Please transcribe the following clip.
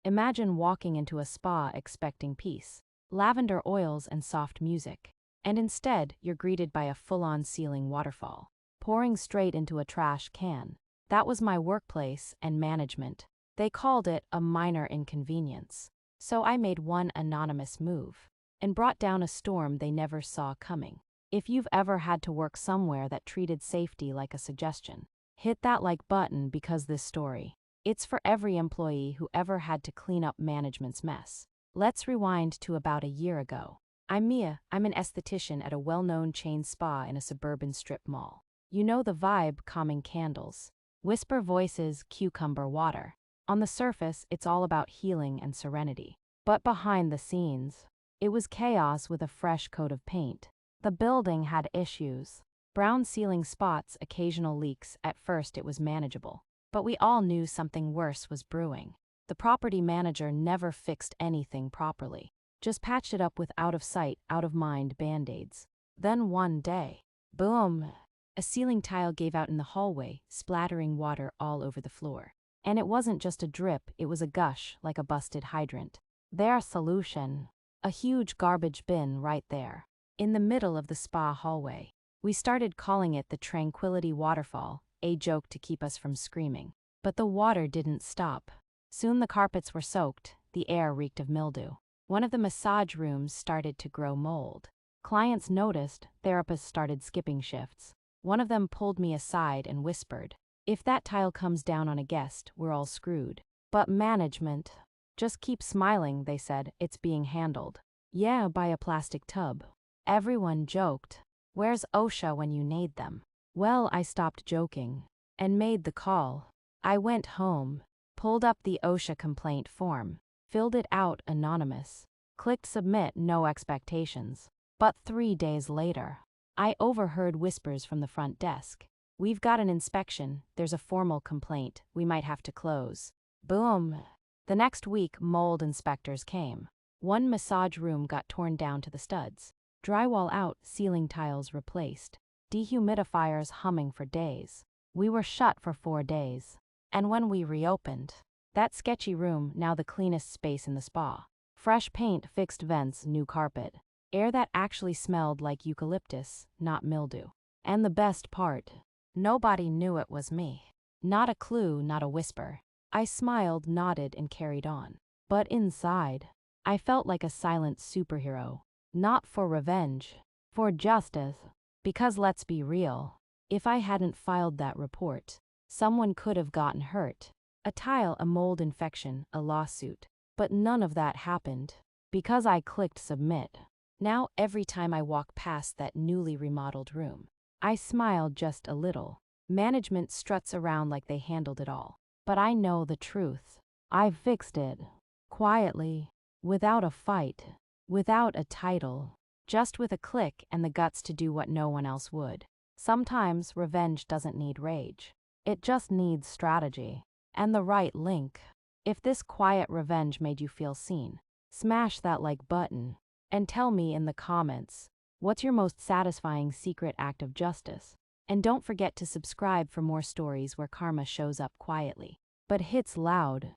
Imagine walking into a spa expecting peace, lavender oils, and soft music. And instead, you're greeted by a full-on ceiling waterfall, pouring straight into a trash can. That was my workplace and management. They called it a minor inconvenience. So I made one anonymous move and brought down a storm they never saw coming. If you've ever had to work somewhere that treated safety like a suggestion, hit that like button because this story, it's for every employee who ever had to clean up management's mess. Let's rewind to about a year ago. I'm Mia. I'm an esthetician at a well-known chain spa in a suburban strip mall. You know the vibe: calming candles, whisper voices, cucumber water. On the surface, it's all about healing and serenity. But behind the scenes, it was chaos with a fresh coat of paint. The building had issues. Brown ceiling spots, occasional leaks. At first it was manageable, but we all knew something worse was brewing. The property manager never fixed anything properly, just patched it up with out-of-sight, out-of-mind band-aids. Then one day, boom! A ceiling tile gave out in the hallway, splattering water all over the floor. And it wasn't just a drip, it was a gush, like a busted hydrant. Their solution: a huge garbage bin right there, in the middle of the spa hallway. We started calling it the Tranquility Waterfall, a joke to keep us from screaming. But the water didn't stop. Soon the carpets were soaked, the air reeked of mildew. One of the massage rooms started to grow mold. Clients noticed, therapists started skipping shifts. One of them pulled me aside and whispered, "If that tile comes down on a guest, we're all screwed." But management, "Just keep smiling," they said, "it's being handled." Yeah, buy a plastic tub. Everyone joked, "Where's OSHA when you need them?" Well, I stopped joking and made the call. I went home, pulled up the OSHA complaint form, filled it out anonymous, clicked submit, no expectations. But 3 days later, I overheard whispers from the front desk. "We've got an inspection, there's a formal complaint, we might have to close." Boom! The next week, mold inspectors came. One massage room got torn down to the studs. Drywall out, ceiling tiles replaced, dehumidifiers humming for days. We were shut for 4 days. And when we reopened, that sketchy room, now the cleanest space in the spa. Fresh paint, fixed vents, new carpet. Air that actually smelled like eucalyptus, not mildew. And the best part, nobody knew it was me. Not a clue, not a whisper. I smiled, nodded, and carried on. But inside, I felt like a silent superhero. Not for revenge, for justice. Because let's be real, if I hadn't filed that report, someone could have gotten hurt. A tile, a mold infection, a lawsuit. But none of that happened, because I clicked submit. Now every time I walk past that newly remodeled room, I smile just a little. Management struts around like they handled it all. But I know the truth. I fixed it. Quietly. Without a fight. Without a title. Just with a click and the guts to do what no one else would. Sometimes revenge doesn't need rage. It just needs strategy. And the right link. If this quiet revenge made you feel seen, smash that like button. And tell me in the comments, what's your most satisfying secret act of justice? And don't forget to subscribe for more stories where karma shows up quietly, but hits loud.